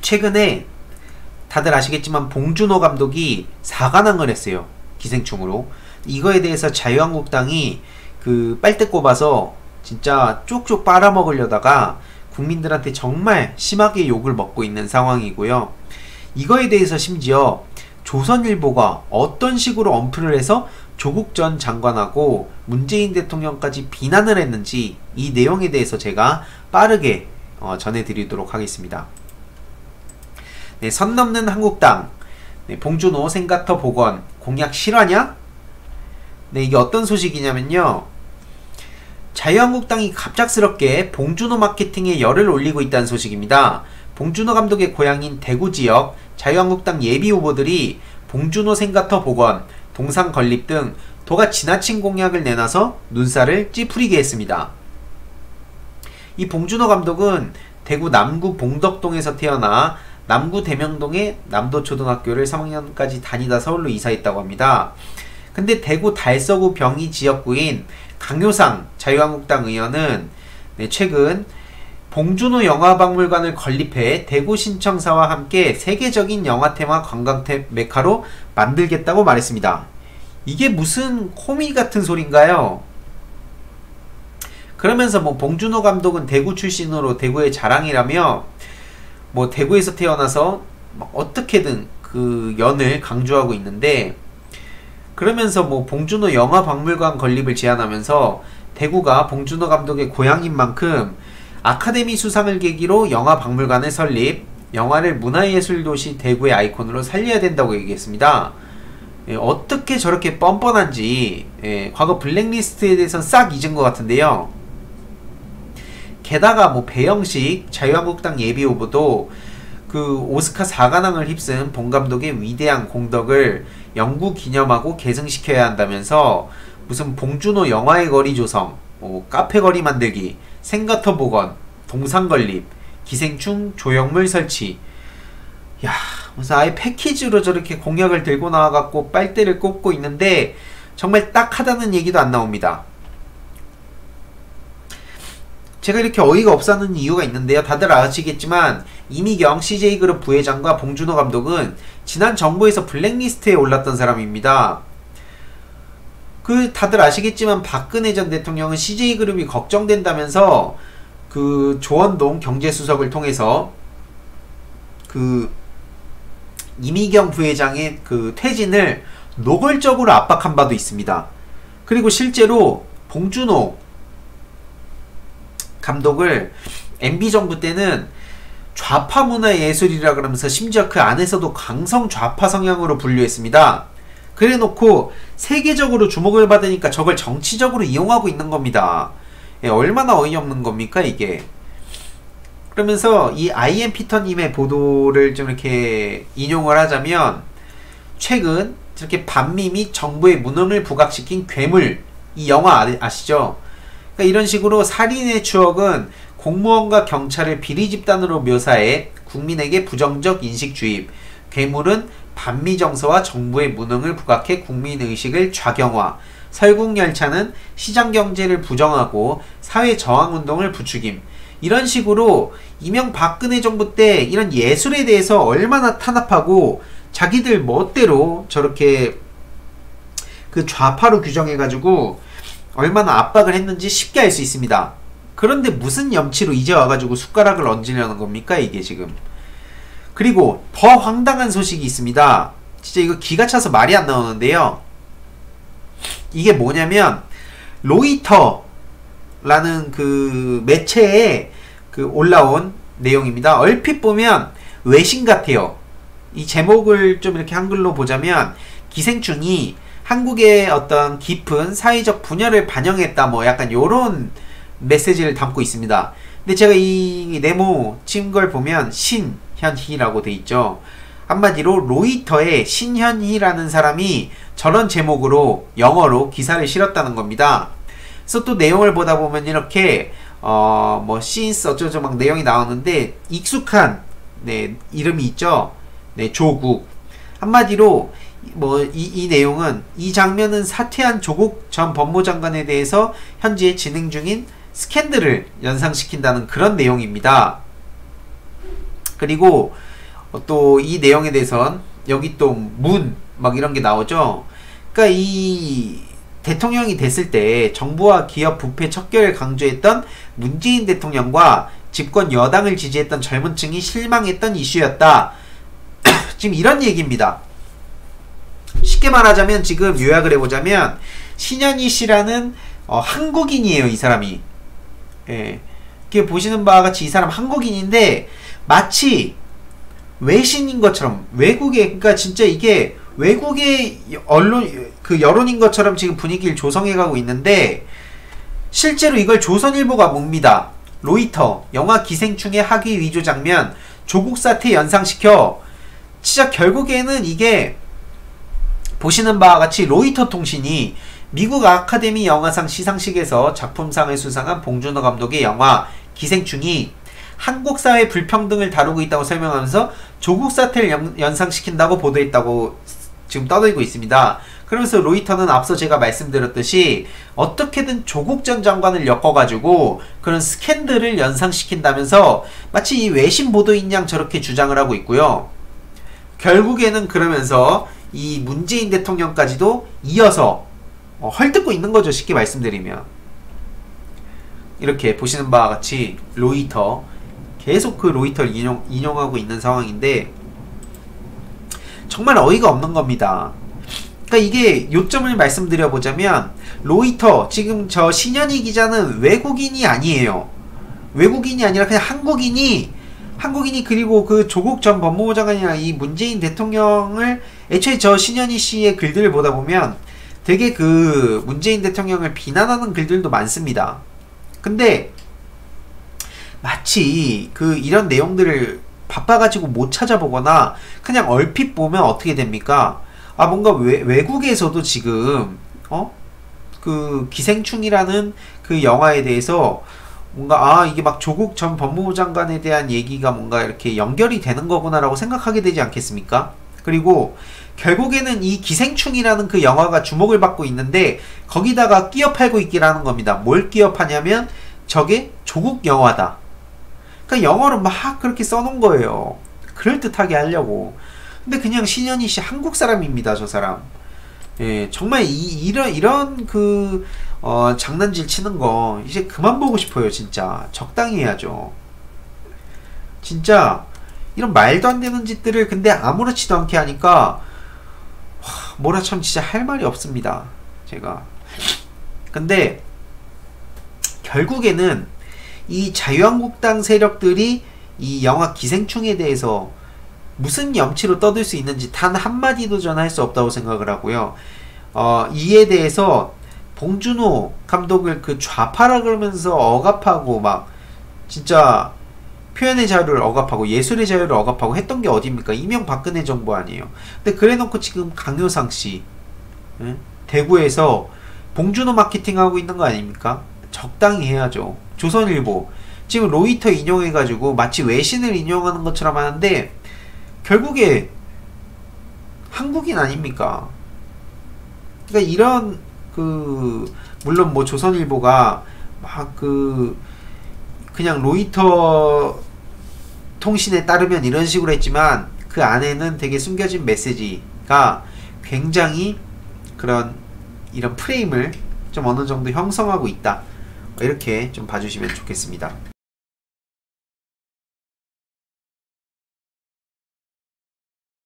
최근에 다들 아시겠지만 봉준호 감독이 사관왕을 했어요. 기생충으로. 이거에 대해서 자유한국당이 그 빨대 꼽아서 진짜 쪽쪽 빨아먹으려다가 국민들한테 정말 심하게 욕을 먹고 있는 상황이고요. 이거에 대해서 심지어 조선일보가 어떤 식으로 언플을 해서 조국 전 장관하고 문재인 대통령까지 비난을 했는지 이 내용에 대해서 제가 빠르게 전해드리도록 하겠습니다. 네, 선 넘는 한국당. 네, 봉준호 생가터 복원 공약 실화냐? 네, 이게 어떤 소식이냐면요. 자유한국당이 갑작스럽게 봉준호 마케팅에 열을 올리고 있다는 소식입니다. 봉준호 감독의 고향인 대구 지역 자유한국당 예비 후보들이 봉준호 생가터 복원, 동상 건립 등 도가 지나친 공약을 내놔서 눈살을 찌푸리게 했습니다. 이 봉준호 감독은 대구 남구 봉덕동에서 태어나 남구 대명동의 남도초등학교를 3학년까지 다니다 서울로 이사했다고 합니다. 근데 대구 달서구 병이 지역구인 강효상 자유한국당 의원은 최근 봉준호 영화박물관을 건립해 대구 신청사와 함께 세계적인 영화 테마 관광 메카로 만들겠다고 말했습니다. 이게 무슨 코미 같은 소린가요? 그러면서 뭐 봉준호 감독은 대구 출신으로 대구의 자랑이라며 뭐 대구에서 태어나서 어떻게든 그 연을 강조하고 있는데, 그러면서 뭐 봉준호 영화박물관 건립을 제안하면서 대구가 봉준호 감독의 고향인 만큼 아카데미 수상을 계기로 영화박물관을 설립, 영화를 문화예술도시 대구의 아이콘으로 살려야 된다고 얘기했습니다. 어떻게 저렇게 뻔뻔한지 과거 블랙리스트에 대해서는 싹 잊은 것 같은데요. 게다가 뭐 배영식 자유한국당 예비후보도 그 오스카 4관왕을 휩쓴 봉 감독의 위대한 공덕을 영구 기념하고 계승시켜야 한다면서 무슨 봉준호 영화의 거리 조성, 카페 거리 만들기, 생가터 복원, 동상 건립, 기생충 조형물 설치. 야, 무슨 아예 패키지로 저렇게 공약을 들고 나와갖고 빨대를 꼽고 있는데 정말 딱하다는 얘기도 안 나옵니다. 제가 이렇게 어이가 없어하는 이유가 있는데요. 다들 아시겠지만 이미경 CJ그룹 부회장과 봉준호 감독은 지난 정부에서 블랙리스트에 올랐던 사람입니다. 그 다들 아시겠지만 박근혜 전 대통령은 CJ그룹이 걱정된다면서 그 조원동 경제수석을 통해서 그 이미경 부회장의 그 퇴진을 노골적으로 압박한 바도 있습니다. 그리고 실제로 봉준호 감독을 MB정부 때는 좌파 문화예술이라 그러면서 심지어 그 안에서도 강성 좌파 성향으로 분류했습니다. 그래 놓고 세계적으로 주목을 받으니까 저걸 정치적으로 이용하고 있는 겁니다. 얼마나 어이없는 겁니까 이게. 그러면서 이 IM 피터님의 보도를 좀 이렇게 인용을 하자면, 최근 저렇게 반미 및 정부의 무능을 부각시킨 괴물, 이 영화 아시죠? 그러니까 이런 식으로 살인의 추억은 공무원과 경찰을 비리 집단으로 묘사해 국민에게 부정적 인식 주입, 괴물은 반미 정서와 정부의 무능을 부각해 국민의식을 좌경화, 설국열차는 시장경제를 부정하고 사회 저항운동을 부추김. 이런 식으로 이명박근혜 정부 때 이런 예술에 대해서 얼마나 탄압하고 자기들 멋대로 저렇게 그 좌파로 규정해가지고 얼마나 압박을 했는지 쉽게 알 수 있습니다. 그런데 무슨 염치로 이제 와가지고 숟가락을 얹으려는 겁니까 이게 지금. 그리고 더 황당한 소식이 있습니다. 진짜 이거 기가 차서 말이 안 나오는데요. 이게 뭐냐면 로이터라는 그 매체에 그 올라온 내용입니다. 얼핏 보면 외신 같아요. 이 제목을 좀 이렇게 한글로 보자면 기생충이 한국의 어떤 깊은 사회적 분열을 반영했다, 뭐 약간 요런 메시지를 담고 있습니다. 근데 제가 이 네모 친 걸 보면 신현희라고 돼 있죠. 한마디로 로이터의 신현희라는 사람이 저런 제목으로 영어로 기사를 실었다는 겁니다. 그래서 또 내용을 보다 보면 이렇게 뭐 신스 어쩌고 막 내용이 나오는데 익숙한 이름이 있죠. 조국. 한마디로 뭐 이 내용은, 이 장면은 사퇴한 조국 전 법무장관에 대해서 현재 진행 중인 스캔들을 연상시킨다는 그런 내용입니다. 그리고 또 이 내용에 대해선 여기 또 문 막 이런 게 나오죠. 그러니까 이 대통령이 됐을 때 정부와 기업 부패 척결을 강조했던 문재인 대통령과 집권 여당을 지지했던 젊은 층이 실망했던 이슈였다. 지금 이런 얘기입니다. 쉽게 말하자면 지금 요약을 해보자면 신현희 씨라는 한국인이에요. 이 사람이. 예. 이렇게 보시는 바와 같이 이 사람 한국인인데 마치 외신인 것처럼 외국의, 그러니까 진짜 이게 외국의 언론, 그 여론인 것처럼 지금 분위기를 조성해 가고 있는데 실제로 이걸 조선일보가 봅니다. 로이터 영화 기생충의 학위 위조 장면 조국 사태 연상시켜. 진짜 결국에는 이게 보시는 바와 같이 로이터 통신이 미국 아카데미 영화상 시상식에서 작품상을 수상한 봉준호 감독의 영화 기생충이 한국 사회 불평등을 다루고 있다고 설명하면서 조국 사태를 연상시킨다고 보도했다고 지금 떠들고 있습니다. 그러면서 로이터는 앞서 제가 말씀드렸듯이 어떻게든 조국 전 장관을 엮어가지고 그런 스캔들을 연상시킨다면서 마치 이 외신 보도인 양 저렇게 주장을 하고 있고요. 결국에는 그러면서 이 문재인 대통령까지도 이어서 헐뜯고 있는 거죠. 쉽게 말씀드리면. 이렇게 보시는 바와 같이 로이터 계속 그 로이터를 인용하고 있는 상황인데 정말 어이가 없는 겁니다. 그러니까 이게 요점을 말씀드려보자면 로이터 지금 저 신현희 기자는 외국인이 아니에요. 외국인이 아니라 그냥 한국인이 그리고 그 조국 전 법무부 장관이나 이 문재인 대통령을 애초에 저 신현희 씨의 글들을 보다 보면 되게 그 문재인 대통령을 비난하는 글들도 많습니다. 근데 마치 그 이런 내용들을 바빠가지고 못 찾아보거나 그냥 얼핏 보면 어떻게 됩니까? 아 뭔가 외국에서도 지금 그 기생충이라는 그 영화에 대해서 뭔가 이게 막 조국 전 법무부 장관에 대한 얘기가 뭔가 이렇게 연결이 되는 거구나 라고 생각하게 되지 않겠습니까? 그리고 결국에는 이 기생충이라는 그 영화가 주목을 받고 있는데 거기다가 끼어 팔고 있기라는 겁니다. 뭘 끼어 파냐면 저게 조국 영화다. 그러니까 영어로 막 그렇게 써놓은 거예요. 그럴듯하게 하려고. 근데 그냥 신현희 씨 한국 사람입니다. 저 사람. 예, 정말 이런 그 장난질 치는 거 이제 그만 보고 싶어요. 진짜 적당히 해야죠. 진짜 이런 말도 안 되는 짓들을 근데 아무렇지도 않게 하니까 뭐라 참 진짜 할 말이 없습니다. 제가. 근데 결국에는 이 자유한국당 세력들이 이 영화 기생충에 대해서 무슨 염치로 떠들 수 있는지 단 한마디도 저는 할 수 없다고 생각을 하고요. 이에 대해서 봉준호 감독을 그 좌파라 그러면서 억압하고 막 진짜 표현의 자유를 억압하고 예술의 자유를 억압하고 했던 게 어딥니까? 이명박근혜 정부 아니에요. 근데 그래놓고 지금 강효상 씨 대구에서 봉준호 마케팅하고 있는 거 아닙니까? 적당히 해야죠. 조선일보 지금 로이터 인용해가지고 마치 외신을 인용하는 것처럼 하는데 결국에 한국인 아닙니까? 그러니까 이런 그 물론 뭐 조선일보가 막 그냥 로이터 통신에 따르면 이런 식으로 했지만 그 안에는 되게 숨겨진 메시지가 굉장히 이런 프레임을 좀 어느 정도 형성하고 있다. 이렇게 좀 봐주시면 좋겠습니다.